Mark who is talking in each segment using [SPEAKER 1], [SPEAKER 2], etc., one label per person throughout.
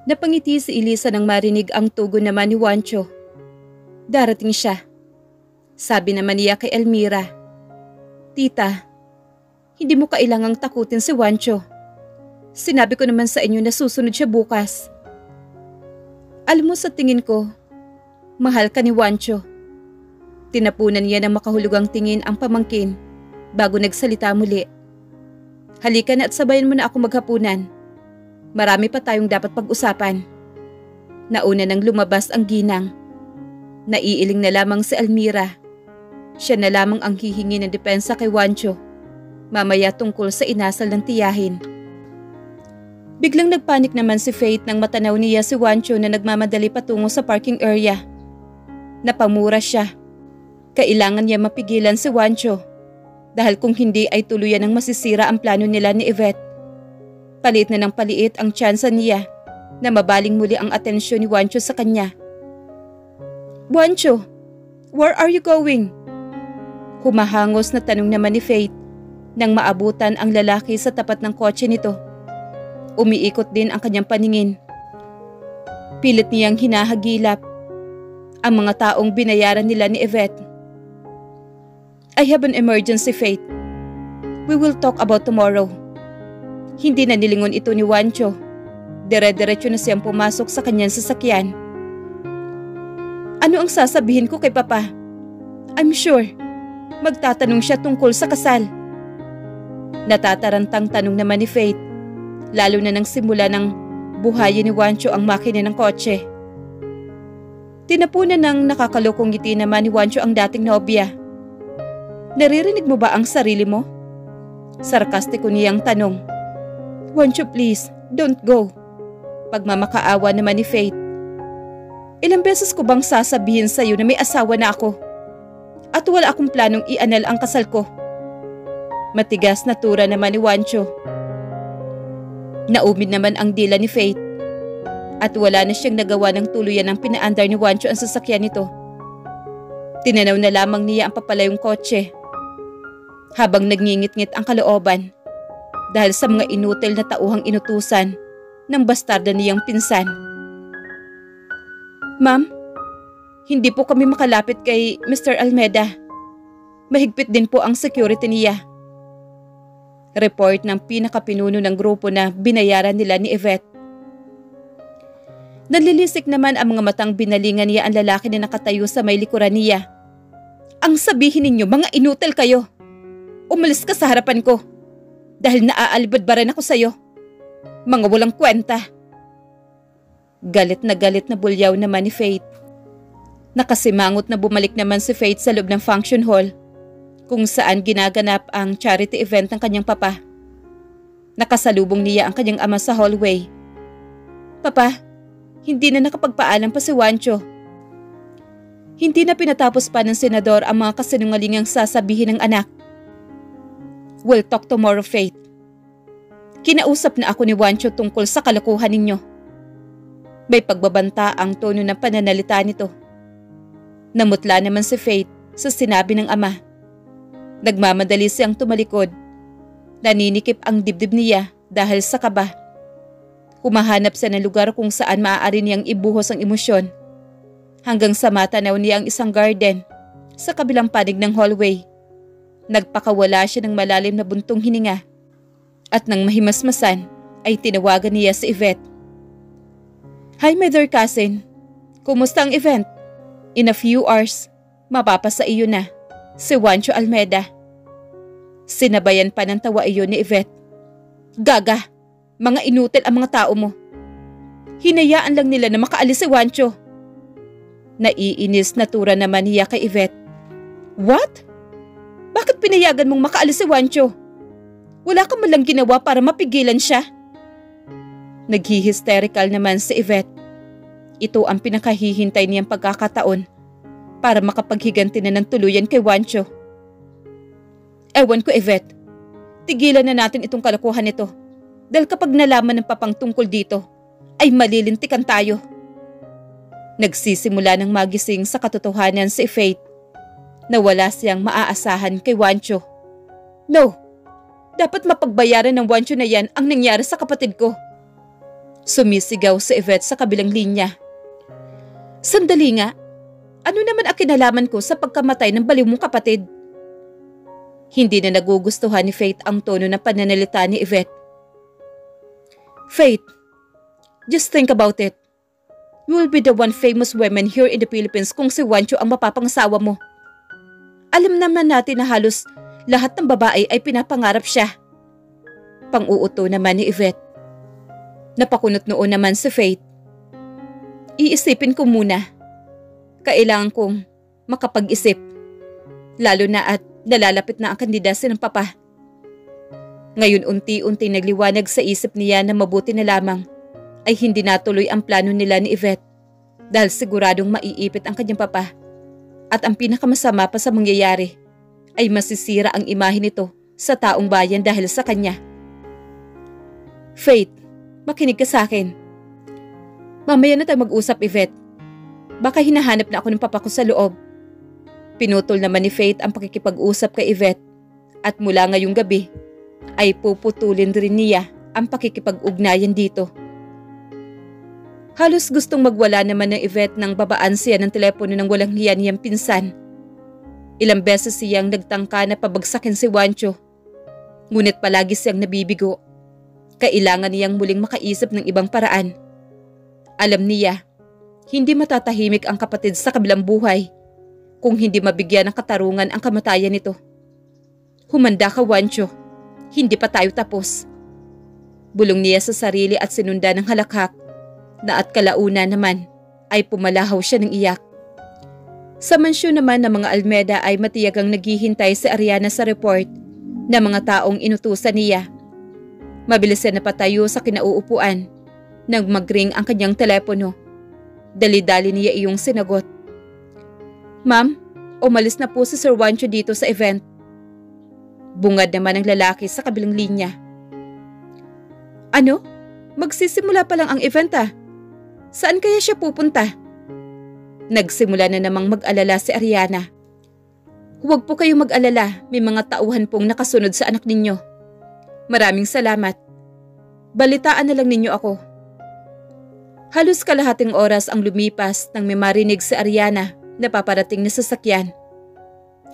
[SPEAKER 1] Napangiti si Elisa nang marinig ang tugon naman ni Juancho. Darating siya. Sabi naman niya kay Elmira. Tita, hindi mo kailangang takutin si Juancho. Sinabi ko naman sa inyo na susunod siya bukas. Alam mo, sa tingin ko, mahal ka ni Juancho. Tinapunan niya ng makahulugang tingin ang pamangkin bago nagsalita muli. Halika na at sabayan mo na ako maghapunan. Marami pa tayong dapat pag-usapan. Nauna nang lumabas ang ginang. Naiiling na lamang si Elmira. Siya na lamang ang hihingi ng depensa kay Juancho. Mamaya tungkol sa inasal ng tiyahin. Biglang nagpanik naman si Faith nang matanaw niya si Juancho na nagmamadali patungo sa parking area. Napamura siya. Kailangan niya mapigilan si Juancho. Dahil kung hindi ay tuluyan ang masisira ang plano nila ni Yvette. Paliit na ng paliit ang tsansa niya na mabaling muli ang atensyon ni Juancho sa kanya. Juancho, where are you going? Humahangos na tanong naman ni Faith nang maabutan ang lalaki sa tapat ng kotse nito. Umiikot din ang kanyang paningin. Pilit niyang hinahagilap ang mga taong binayaran nila ni Yvette. I have an emergency, Faith. We will talk about tomorrow. Hindi na nilingon ito ni Juancho. Dire-diretso na siyang pumasok sa kanyang sasakyan. Ano ang sasabihin ko kay Papa? I'm sure magtatanong siya tungkol sa kasal. Natatarantang tanong naman ni Faith, lalo na nang simula ng buhayin ni Juancho ang makina ng kotse. Tinapunan ng nakakalokong ngiti naman ni Juancho ang dating nobya. Naririnig mo ba ang sarili mo? Sarkastiko niyang tanong. Juancho, please, don't go. Pagmamakaawa naman ni Faith. Ilang beses ko bang sasabihin sa'yo na may asawa na ako? At wala akong planong ianal ang kasal ko. Matigas na tura naman ni Juancho. Naumid naman ang dila ni Faith. At wala na siyang nagawa ng tuluyan ng pinaandar ni Juancho ang sasakyan nito. Tinanaw na lamang niya ang papalayong kotse. Habang nagngingit-ngit ang kalooban dahil sa mga inutil na tauhang inutusan ng bastarda niyang pinsan. Ma'am, hindi po kami makalapit kay Mr. Almeda. Mahigpit din po ang security niya. Report ng pinakapinuno ng grupo na binayaran nila ni Yvette. Nanlilisik naman ang mga matang binalingan niya ang lalaki na nakatayo sa may likuran niya. Ang sabihin ninyo, mga inutil kayo. Umalis ka sa harapan ko dahil naaalibadbaran ako sa'yo. Mga walang kwenta. Galit na bulyaw naman ni Faith. Nakasimangot na bumalik naman si Faith sa loob ng function hall kung saan ginaganap ang charity event ng kanyang papa. Nakasalubong niya ang kanyang ama sa hallway. Papa, hindi na nakapagpaalam pa si Juancho. Hindi na pinatapos pa ng senador ang mga kasinungalingang sasabihin ng anak. We'll talk tomorrow, Faith. Kinausap na ako ni Juancho tungkol sa kalokohan ninyo. May pagbabanta ang tono ng pananalita nito. Namutla naman si Faith sa sinabi ng ama. Nagmamadali siyang tumalikod. Naninikip ang dibdib niya dahil sa kaba. Humahanap siya ng lugar kung saan maaari niyang ibuhos ang emosyon. Hanggang sa matanaw niya ang isang garden sa kabilang panig ng hallway. Nagpakawala siya ng malalim na buntong hininga. At nang mahimasmasan ay tinawagan niya si Yvette. Hi, my dear cousin. Kumusta ang event? In a few hours, mapapasa iyo na si Juancho Almeda. Sinabayan pa ng tawa iyon ni Yvette. Gaga, mga inutil ang mga tao mo. Hinayaan lang nila na makaalis si Juancho. Naiinis na tura naman niya kay Yvette. What? Bakit pinayagan mong makaalis si Juancho? Wala ka man lang ginawa para mapigilan siya? Naghihisterical naman si Yvette. Ito ang pinakahihintay niyang pagkakataon para makapaghiganti na ng tuluyan kay Juancho. Ewan ko, Yvette. Tigilan na natin itong kalokohan nito. Dahil kapag nalaman ng papang tungkol dito, ay malilintikan tayo. Nagsisimula ng magising sa katotohanan si Faith na wala siyang maaasahan kay Juancho. No, dapat mapagbayaran ng Juancho na yan ang nangyari sa kapatid ko. Sumisigaw si Yvette sa kabilang linya. Sandali nga, ano naman ang kinalaman ko sa pagkamatay ng baliw mong kapatid? Hindi na nagugustuhan ni Faith ang tono ng pananalita ni Yvette. Faith, just think about it. You will be the one famous woman here in the Philippines kung si Juancho ang mapapangasawa mo. Alam naman natin na halos lahat ng babae ay pinapangarap siya. Pang-uuto naman ni Yvette. Napakunot noon naman si Faith. Iisipin ko muna. Kailangan kong makapag-isip. Lalo na at nalalapit na ang kandidasi ng papa. Ngayon unti-unti nagliwanag sa isip niya na mabuti na lamang ay hindi natuloy ang plano nila ni Yvette dahil siguradong maiipit ang kanyang papa. At ang pinakamasama pa sa mangyayari ay masisira ang imahe nito sa taong bayan dahil sa kanya. Faith, makinig ka sa akin. Mamaya na tayo mag-usap, Yvette. Baka hinahanap na ako ng papa ko sa loob. Pinutol naman ni Faith ang pakikipag-usap kay Yvette at mula ngayong gabi ay puputulin rin niya ang pakikipag-ugnayan dito. Halos gustong magwala naman ng Yvette nang babaan siya ng telepono ng walang hiya niyang pinsan. Ilang beses siyang nagtangka na pabagsakin si Juancho. Ngunit palagi siyang nabibigo. Kailangan niyang muling makaisip ng ibang paraan. Alam niya, hindi matatahimik ang kapatid sa kabilang buhay kung hindi mabigyan ng katarungan ang kamatayan nito. Humanda ka, Juancho. Hindi pa tayo tapos. Bulong niya sa sarili at sinunda ng halakhak na at kalauna naman ay pumalahaw siya ng iyak. Sa mansyon naman ng mga Almeda ay matiyagang naghihintay si Ariana sa report ng mga taong inutusan niya. Mabilis siya napatayo sa kinauupuan nang mag-ring ang kanyang telepono. Dali-dali niya iyong sinagot. Ma'am, umalis na po si Sir Juancho dito sa event. Bungad naman ang lalaki sa kabilang linya. Ano? Magsisimula pa lang ang event ah. Saan kaya siya pupunta? Nagsimula na namang mag-alala si Ariana. Huwag po kayong mag-alala, may mga tauhan pong nakasunod sa anak ninyo. Maraming salamat. Balitaan na lang ninyo ako. Halos kalahating oras ang lumipas nang may marinig si Ariana na paparating na sasakyan.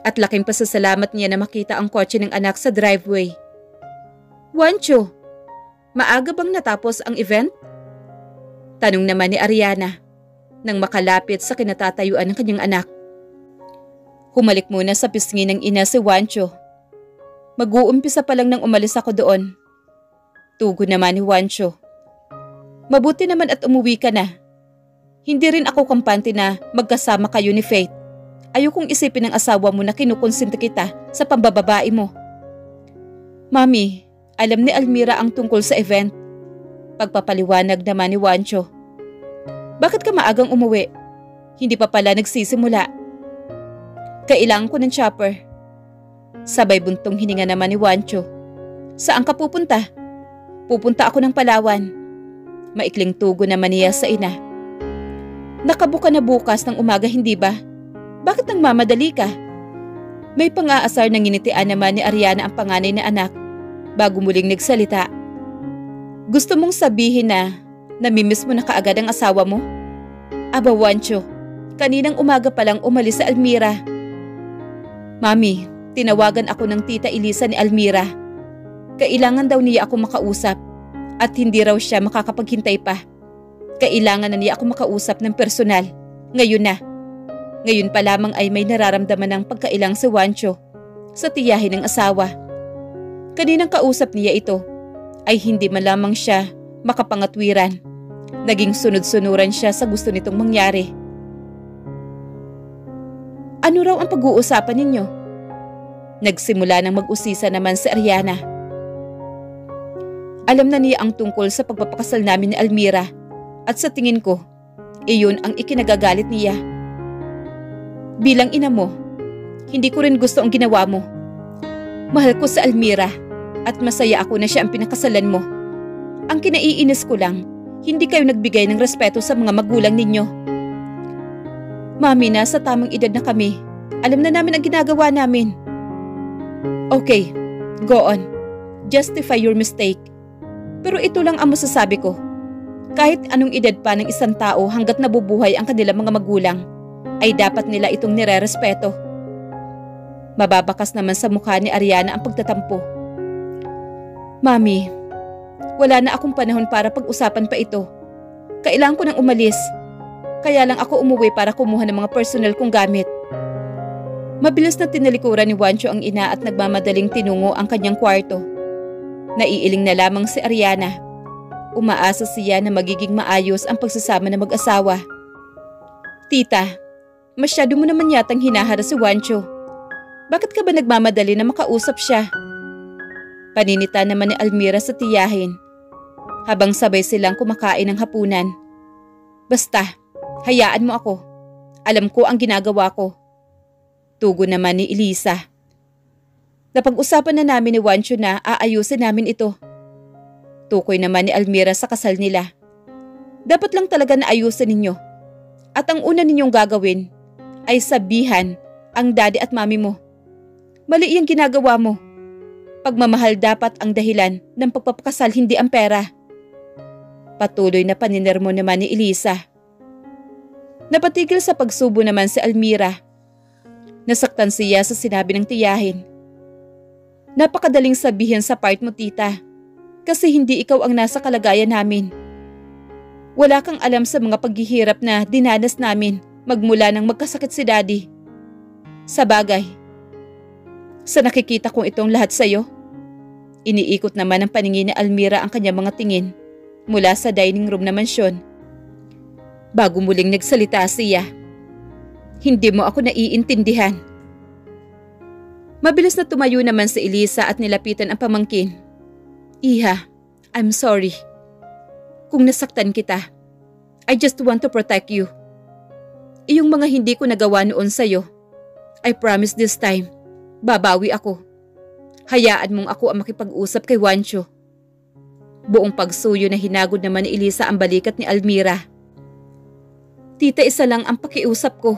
[SPEAKER 1] At laking pasasalamat niya na makita ang kotse ng anak sa driveway. Juancho, maaga bang natapos ang event? Tanong naman ni Ariana nang makalapit sa kinatatayuan ng kanyang anak. Humalik muna sa pisngi ng ina si Juancho. Mag-uumpisa pa lang nang umalis ako doon. Tugon naman ni Juancho. Mabuti naman at umuwi ka na. Hindi rin ako kampante na magkasama kayo ni Faith. Ayokong isipin ng asawa mo na kinukonsinta kita sa pambababae mo. Mami, alam ni Almira ang tungkol sa event. Pagpapaliwanag naman ni Juancho. Bakit ka maagang umuwi? Hindi pa pala nagsisimula. Kailangan ko ng chopper. Sabay buntong hininga naman ni Juancho. Saan ka pupunta? Pupunta ako ng Palawan. Maikling tugon naman niya sa ina. Nakabuka na bukas ng umaga, hindi ba? Bakit nang mamadali ka? May pang-aasar na nginitian naman ni Ariana ang panganay na anak bago muling nagsalita. Gusto mong sabihin na namimiss mo na kaagad ang asawa mo? Aba Juancho, kaninang umaga pa lang umalis sa Almira. Mami, tinawagan ako ng tita Elisa ni Almira. Kailangan daw niya ako makausap at hindi raw siya makakapaghintay pa. Kailangan na niya ako makausap ng personal. Ngayon na. Ngayon pa lamang ay may nararamdaman ng pagkailang si Juancho sa tiyahin ng asawa. Kaninang kausap niya ito ay hindi man lamang siya makapangatwiran. Naging sunod-sunuran siya sa gusto nitong mangyari. Ano raw ang pag-uusapan ninyo? Nagsimula ng mag-usisa naman si Ariana. Alam na niya ang tungkol sa pagpapakasal namin ni Almira at sa tingin ko, iyon ang ikinagagalit niya. Bilang ina mo, hindi ko rin gusto ang ginawa mo. Mahal ko sa Almira at masaya ako na siya ang pinakasalan mo. Ang kinaiinis ko lang, hindi kayo nagbigay ng respeto sa mga magulang ninyo. Mami, nasa tamang edad na kami. Alam na namin ang ginagawa namin. Okay, go on. Justify your mistake. Pero ito lang ang masasabi ko. Kahit anong edad pa ng isang tao hanggat nabubuhay ang kanilang mga magulang, ay dapat nila itong nirerespeto. Mababakas naman sa mukha ni Ariana ang pagtatampo. Mami, wala na akong panahon para pag-usapan pa ito. Kailangan ko nang umalis. Kaya lang ako umuwi para kumuha ng mga personal kong gamit. Mabilis na tinalikuran ni Juancho ang ina at nagmamadaling tinungo ang kanyang kwarto. Naiiling na lamang si Ariana. Umaasa siya na magiging maayos ang pagsasama ng mag-asawa. Tita, masyado mo naman yatang hinahara si Juancho. Bakit ka ba nagmamadali na makausap siya? Paninita naman ni Almira sa tiyahin, habang sabay silang kumakain ng hapunan. Basta, hayaan mo ako. Alam ko ang ginagawa ko. Tugon naman ni Elisa. Napag-usapan na namin ni Juancho na aayusin namin ito. Tukoy naman ni Almira sa kasal nila. Dapat lang talaga na ayusin ninyo. At ang una ninyong gagawin ay sabihan ang daddy at mami mo. Mali yung ginagawa mo. Pagmamahal dapat ang dahilan ng pagpapakasal, hindi ang pera. Patuloy na paninirmo naman ni Elisa. Napatigil sa pagsubo naman si Almira. Nasaktan siya sa sinabi ng tiyahin. Napakadaling sabihin sa part mo, tita. Kasi hindi ikaw ang nasa kalagayan namin. Wala kang alam sa mga paghihirap na dinanas namin magmula nang magkasakit si daddy. Sa bagay, sa nakikita kong itong lahat sa'yo, iniikot naman ng paningin ni Almira ang kanyang mga tingin mula sa dining room na mansyon. Bago muling nagsalita siya. Hindi mo ako naiintindihan. Mabilis na tumayo naman si Elisa at nilapitan ang pamangkin. Iha, I'm sorry. Kung nasaktan kita, I just want to protect you. Iyong mga hindi ko nagawa noon sa'yo, I promise this time, babawi ako. Hayaan mong ako ang makipag-usap kay Juancho. Buong pagsuyo na hinagod naman ni Elisa ang balikat ni Almira. Tita, isa lang ang pakiusap ko.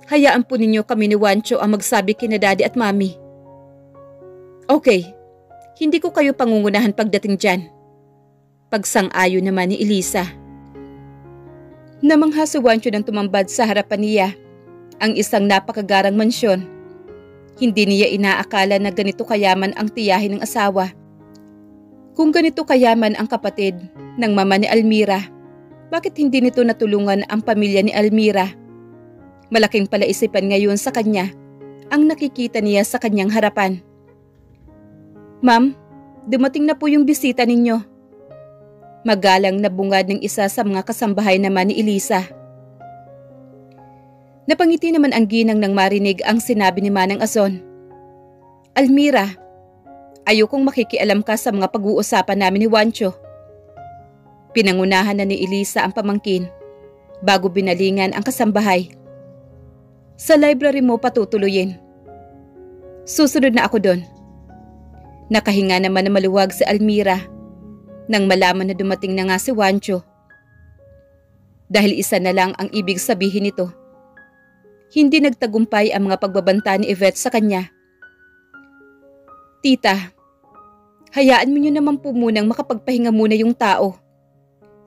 [SPEAKER 1] Hayaan po ninyo kami ni Juancho ang magsabi kina daddy at mami. Okay. Hindi ko kayo pangungunahan pagdating dyan. Pagsang-ayon naman ni Elisa. Namangha si Juancho nang tumambad sa harapan niya ang isang napakagarang mansyon. Hindi niya inaakala na ganito kayaman ang tiyahin ng asawa. Kung ganito kayaman ang kapatid ng mama ni Almira, bakit hindi nito natulungan ang pamilya ni Almira? Malaking palaisipan ngayon sa kanya ang nakikita niya sa kanyang harapan. Ma'am, dumating na po yung bisita ninyo. Magalang na bungad ng isa sa mga kasambahay naman ni Elisa. Napangiti naman ang ginang nang marinig ang sinabi ni Manang Azon. Almira, ayokong makikialam ka sa mga pag-uusapan namin ni Juancho. Pinangunahan na ni Elisa ang pamangkin bago binalingan ang kasambahay. Sa library mo patutuloyin. Susunod na ako doon. Nakahinga naman na maluwag si Almira nang malaman na dumating na nga si Juancho. Dahil isa na lang ang ibig sabihin nito. Hindi nagtagumpay ang mga pagbabanta ni Yvette sa kanya. Tita, hayaan mo niyo naman po munang makapagpahinga muna yung tao.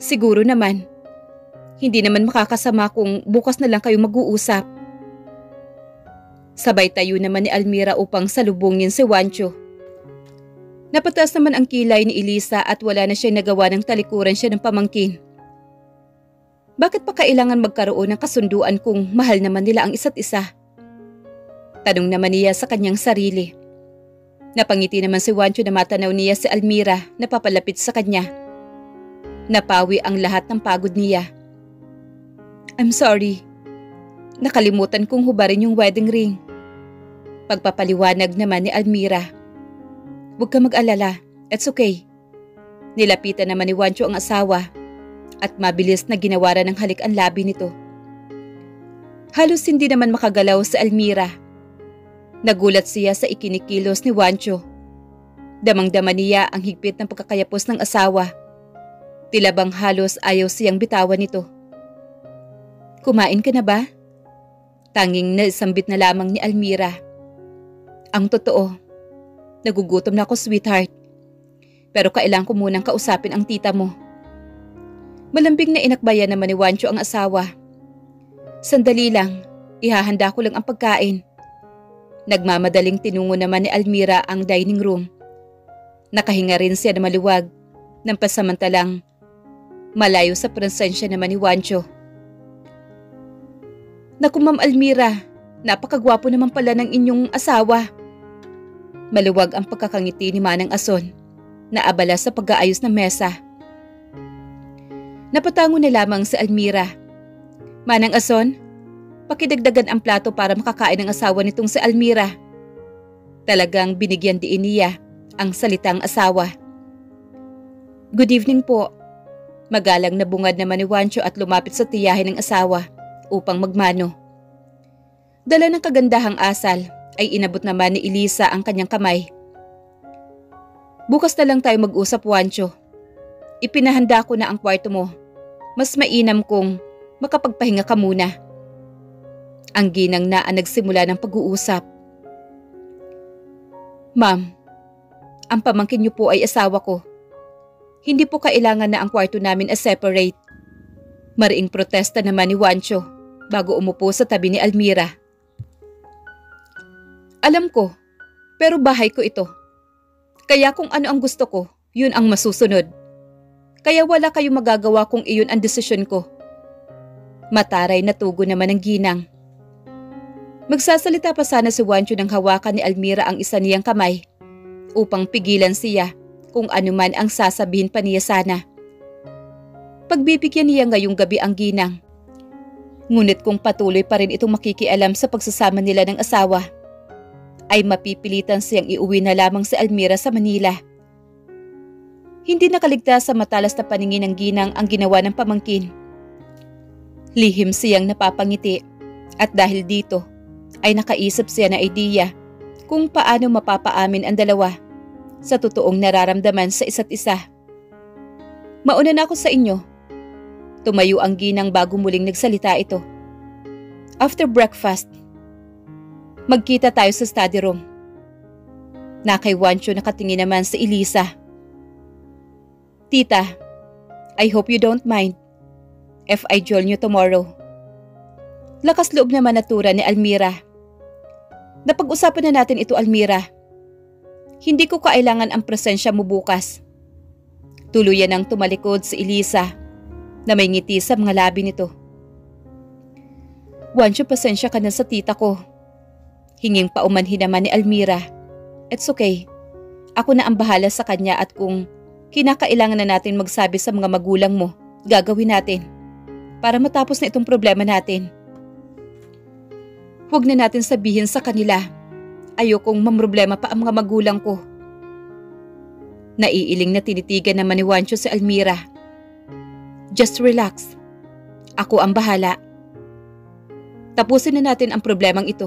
[SPEAKER 1] Siguro naman, hindi naman makakasama kung bukas na lang kayo mag-uusap. Sabay tayo naman ni Almira upang salubungin si Juancho. Napataas naman ang kilay ni Elisa at wala na siyang nagawa ng talikuran siya ng pamangkin. Bakit pa kailangan magkaroon ng kasunduan kung mahal naman nila ang isa't isa? Tanong naman niya sa kanyang sarili. Napangiti naman si Juancho na matanaw niya si Almira na papalapit sa kanya. Napawi ang lahat ng pagod niya. I'm sorry. Nakalimutan kong hubarin yung wedding ring. Pagpapaliwanag naman ni Almira. Huwag ka mag-alala, it's okay. Nilapitan naman ni Juancho ang asawa at mabilis na ginawaran ng halik ang labi nito. Halos hindi naman makagalaw si Almira. Nagulat siya sa ikinikilos ni Juancho. Damang-dama niya ang higpit ng pagkakayapos ng asawa. Tila bang halos ayaw siyang bitawan nito. Kumain ka na ba? Tanging naisambit na lamang ni Almira. Ang totoo, nagugutom na ako, sweetheart. Pero kailangan ko munang kausapin ang tita mo. Malambing na inakbayan naman ni Juancho ang asawa. Sandali lang, ihahanda ko lang ang pagkain. Nagmamadaling tinungo naman ni Almira ang dining room. Nakahinga rin siya na maluwag, nang pasamantalang malayo sa presensya naman ni Juancho. Naku Ma'am Almira, napakagwapo naman pala ng inyong asawa. Maluwag ang pagkakangiti ni Manang Ason na abala sa pag-aayos ng mesa. Napatango na lamang si Almira. Manang Ason, pakidagdagan ang plato para makakain ang asawa nitong si Almira. Talagang binigyan diin niya ang salitang asawa. Good evening po. Magalang na bungad naman ni Juancho at lumapit sa tiyahin ng asawa upang magmano. Dala ng kagandahang asal ay inabot naman ni Elisa ang kanyang kamay. Bukas na lang tayo mag-usap, Juancho. Ipinahanda ko na ang kwarto mo. Mas mainam kung makapagpahinga ka muna. Ang ginang na ang nagsimula ng pag-uusap. Ma'am, ang pamangkin niyo po ay asawa ko. Hindi po kailangan na ang kwarto namin ay separate. Mariing protesta naman ni Juancho bago umupo sa tabi ni Almira. Alam ko, pero bahay ko ito. Kaya kung ano ang gusto ko, yun ang masusunod. Kaya wala kayong magagawa kung iyon ang desisyon ko. Mataray na tugo naman ng ginang. Magsasalita pa sana si Juancho nang hawakan ni Almira ang isa niyang kamay upang pigilan siya kung ano man ang sasabihin pa niya sana. Pagbibigyan niya ngayong gabi ang ginang. Ngunit kung patuloy pa rin itong makikialam sa pagsasama nila ng asawa, ay mapipilitan siyang iuwi na lamang si Almira sa Manila. Hindi nakaligtas sa matalas na paningin ng ginang ang ginawa ng pamangkin. Lihim siyang napapangiti at dahil dito ay nakaisip siya na ideya kung paano mapapaamin ang dalawa sa totoong nararamdaman sa isa't isa. Mauna na ako sa inyo. Tumayo ang ginang bago muling nagsalita ito. After breakfast, magkita tayo sa study room. Na kay Juancho nakatingin naman si Elisa. Tita, I hope you don't mind if I join you tomorrow. Lakas loob naman natura ni Almira. Napag-usapan na natin ito, Almira. Hindi ko kailangan ang presensya mo bukas. Tuluyan ang tumalikod si Elisa na may ngiti sa mga labi nito. Juancho, pasensya ka na sa tita ko. Hinging paumanhin naman ni Almira. It's okay. Ako na ang bahala sa kanya at kung kinakailangan na natin magsabi sa mga magulang mo, gagawin natin para matapos na itong problema natin. Huwag na natin sabihin sa kanila. Ayokong mamroblema pa ang mga magulang ko. Naiiling na tinitigan naman ni Juancho si Almira. Just relax. Ako ang bahala. Tapusin na natin ang problemang ito.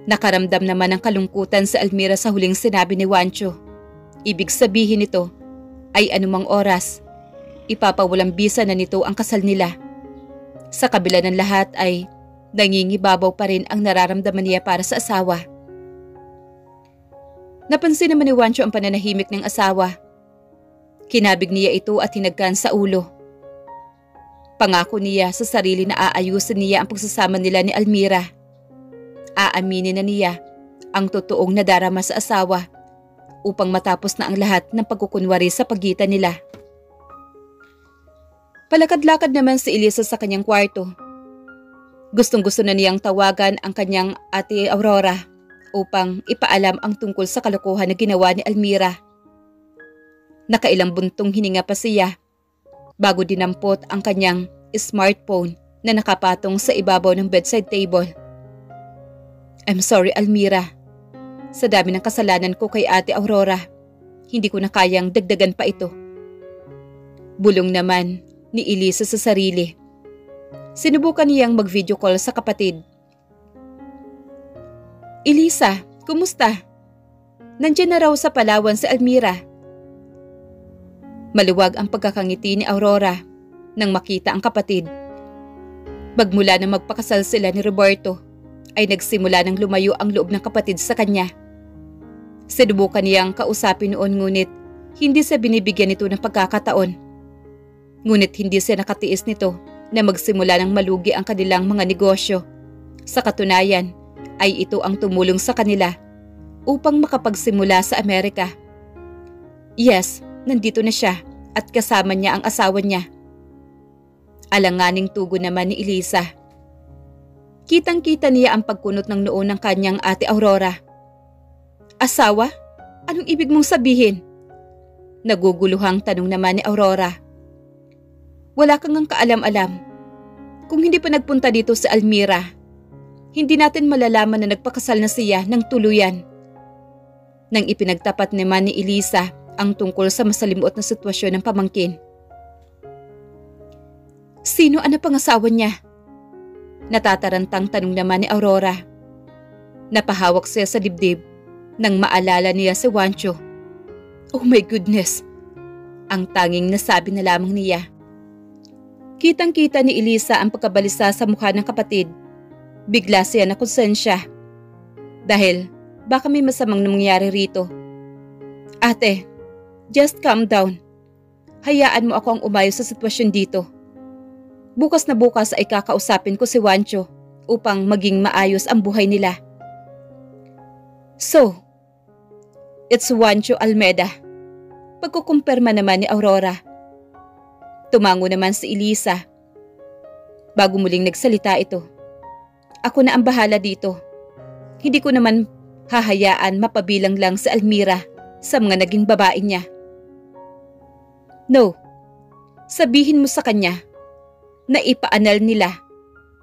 [SPEAKER 1] Nakaramdam naman ng kalungkutan si Almira sa huling sinabi ni Juancho. Ibig sabihin nito ay anumang oras, ipapawalang bisa na nito ang kasal nila. Sa kabila ng lahat ay nangingibabaw pa rin ang nararamdaman niya para sa asawa. Napansin naman ni Juancho ang pananahimik ng asawa. Kinabig niya ito at hinagkan sa ulo. Pangako niya sa sarili na aayusin niya ang pagsasama nila ni Almira. Aaminin na niya ang totoong nadarama sa asawa upang matapos na ang lahat ng pagkukunwari sa pagitan nila. Palakad-lakad naman si Elisa sa kanyang kwarto. Gustong-gusto na niyang tawagan ang kanyang ate Aurora upang ipaalam ang tungkol sa kalokohan na ginawa ni Almira. Nakailang buntong hininga pa siya bago dinampot ang kanyang smartphone na nakapatong sa ibabaw ng bedside table. I'm sorry, Almira. Sa dami ng kasalanan ko kay Ate Aurora, hindi ko na kayang dagdagan pa ito. Bulong naman ni Elisa sa sarili. Sinubukan niyang mag-video call sa kapatid. Elisa, kumusta? Nandiyan na raw sa Palawan si Almira. Maluwag ang pagkakangiti ni Aurora nang makita ang kapatid. Magmula na magpakasal sila ni Roberto, ay nagsimula ng lumayo ang loob ng kapatid sa kanya. Sinubukan niyang kausapin noon ngunit hindi siya binibigyan nito ng pagkakataon. Ngunit hindi siya nakatiis nito na magsimula ng malugi ang kanilang mga negosyo. Sa katunayan ay ito ang tumulong sa kanila upang makapagsimula sa Amerika. Yes, nandito na siya at kasama niya ang asawa niya. Alanganing tugon naman ni Elisa. Kitang-kita niya ang pagkunot ng noo ng kanyang ate Aurora. Asawa? Anong ibig mong sabihin? Naguguluhang tanong naman ni Aurora. Wala kang ngang kaalam-alam. Kung hindi pa nagpunta dito sa Almira, hindi natin malalaman na nagpakasal na siya ng tuluyan. Nang ipinagtapat naman ni Elisa ang tungkol sa masalimuot na sitwasyon ng pamangkin. Sino ang napangasawa niya? Natatarantang tanong naman ni Aurora. Napahawak siya sa dibdib nang maalala niya si Juancho. Oh my goodness! Ang tanging nasabi na lamang niya. Kitang-kita ni Elisa ang pagkabalisa sa mukha ng kapatid. Bigla siya na konsensya. Dahil baka may masamang nangyari rito. Ate, just calm down. Hayaan mo ako ang umayos sa sitwasyon dito. Bukas na bukas ay kakausapin ko si Juancho upang maging maayos ang buhay nila. So, it's Juancho Almeda. Pagkukumpirma naman ni Aurora. Tumango naman si Elisa. Bago muling nagsalita ito. Ako na ang bahala dito. Hindi ko naman hahayaan mapabilang lang si Almira sa mga naging babae niya. No, sabihin mo sa kanya na ipaanal nila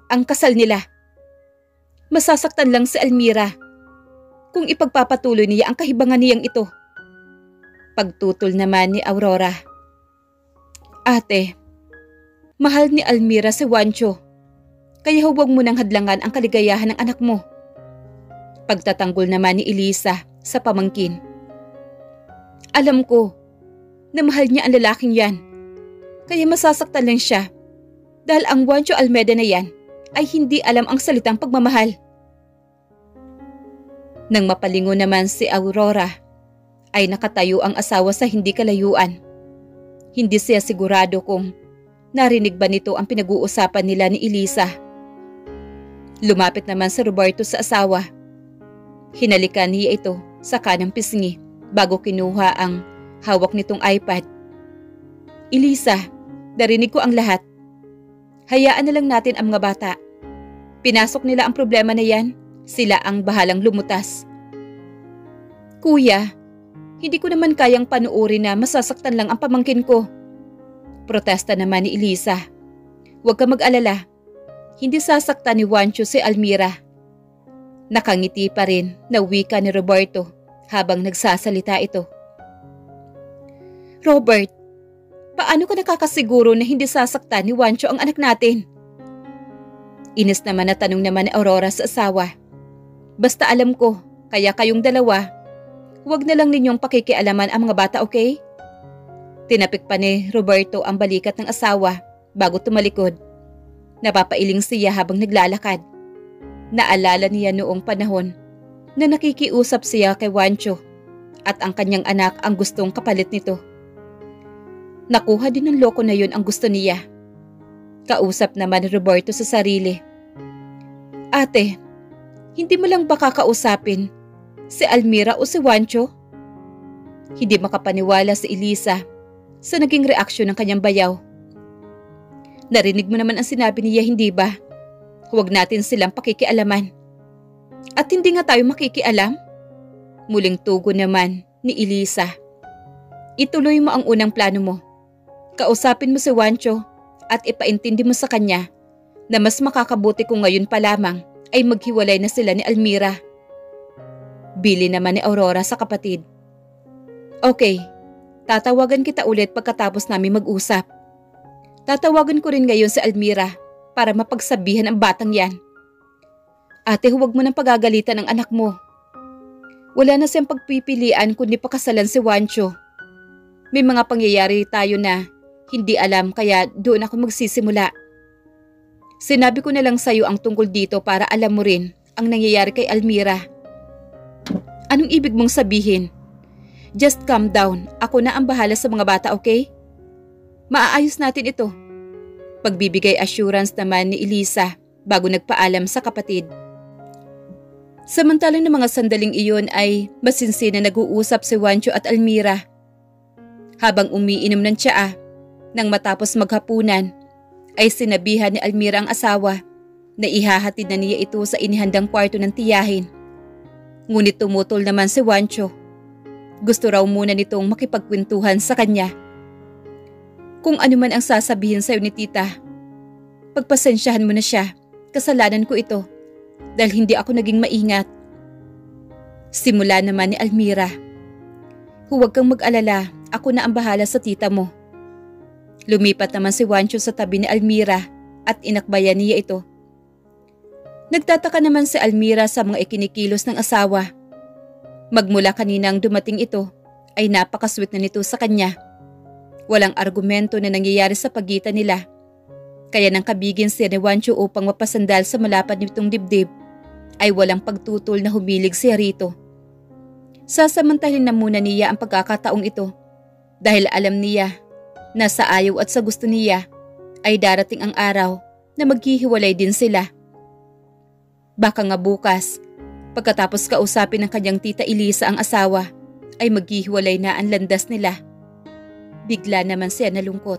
[SPEAKER 1] ang kasal nila. Masasaktan lang si Almira kung ipagpapatuloy niya ang kahibangan niyang ito. Pagtutol naman ni Aurora. Ate, mahal ni Almira si Juancho, kaya huwag mo nang hadlangan ang kaligayahan ng anak mo. Pagtatanggol naman ni Elisa sa pamangkin. Alam ko na mahal niya ang lalaking yan, kaya masasaktan lang siya dahil ang Juancho Almeda na yan ay hindi alam ang salitang pagmamahal. Nang mapalingon naman si Aurora, ay nakatayo ang asawa sa hindi kalayuan. Hindi siya sigurado kung narinig ba nito ang pinag-uusapan nila ni Elisa. Lumapit naman si Roberto sa asawa. Hinalikan niya ito sa kanang pisngi bago kinuha ang hawak nitong iPad. Elisa, narinig ko ang lahat. Hayaan na lang natin ang mga bata. Pinasok nila ang problema na yan. Sila ang bahalang lumutas. Kuya, hindi ko naman kayang panuorin na masasaktan lang ang pamangkin ko. Protesta naman ni Elisa. Huwag ka mag-alala. Hindi sasaktan ni Juancho si Almira. Nakangiti pa rin na wika ni Roberto habang nagsasalita ito. Robert, paano ka nakakasiguro na hindi sasaktan ni Juancho ang anak natin? Inis naman na tanong naman ni Aurora sa asawa. Basta alam ko, kaya kayong dalawa, huwag na lang ninyong pakikialaman ang mga bata, okay? Tinapik pa ni Roberto ang balikat ng asawa bago tumalikod. Napapailing siya habang naglalakad. Naalala niya noong panahon na nakikiusap siya kay Juancho at ang kanyang anak ang gustong kapalit nito. Nakuha din ng loko na yun ang gusto niya. Kausap naman ni Roberto sa sarili. Ate, hindi mo lang ba kakausapin si Almira o si Juancho? Hindi makapaniwala si Elisa sa naging reaksyon ng kanyang bayaw. Narinig mo naman ang sinabi niya, hindi ba? Huwag natin silang pakikialaman. At hindi nga tayo makikialam? Muling tugon naman ni Elisa. Ituloy mo ang unang plano mo. Kausapin mo si Juancho at ipaintindi mo sa kanya na mas makakabuti kung ngayon pa lamang ay maghiwalay na sila ni Almira. Bili naman ni Aurora sa kapatid. Okay, tatawagan kita ulit pagkatapos namin mag-usap. Tatawagan ko rin ngayon si Almira para mapagsabihan ang batang yan. Ate, huwag mo nang pagagalitan ang anak mo. Wala na siyang pagpipilian kundi pakasalan si Juancho. May mga pangyayari tayo na hindi alam kaya doon ako magsisimula. Sinabi ko na lang sa'yo ang tungkol dito para alam mo rin ang nangyayari kay Almira. Anong ibig mong sabihin? Just calm down. Ako na ang bahala sa mga bata, okay? Maaayos natin ito. Pagbibigay assurance naman ni Elisa bago nagpaalam sa kapatid. Samantalang ng mga sandaling iyon ay masinsin na nag-uusap si Juancho at Almira. Habang umiinom ng tsaa, nang matapos maghapunan, ay sinabihan ni Almira ang asawa na ihahatid na niya ito sa inihandang kwarto ng tiyahin. Ngunit tumutol naman si Juancho. Gusto raw muna nitong makipagkwentuhan sa kanya. Kung ano man ang sasabihin sa'yo ni tita, pagpasensyahan mo na siya, kasalanan ko ito dahil hindi ako naging maingat. Simula naman ni Almira. Huwag kang mag-alala, ako na ang bahala sa tita mo. Lumipat naman si Juancho sa tabi ni Almira at inakbayan niya ito. Nagtataka naman si Almira sa mga ikinikilos ng asawa. Magmula kaninang dumating ito ay napakasweet na nito sa kanya. Walang argumento na nangyayari sa pagitan nila. Kaya nang kabigin siya ni Juancho upang mapasandal sa malapad nitong dibdib, ay walang pagtutol na humilig siya rito. Sasamantalin na muna niya ang pagkakataong ito dahil alam niya na sa ayaw at sa gusto niya ay darating ang araw na maghihiwalay din sila. Baka nga bukas, pagkatapos kausapin ng kanyang tita Elisa ang asawa, ay maghihiwalay na ang landas nila. Bigla naman siya nalungkot.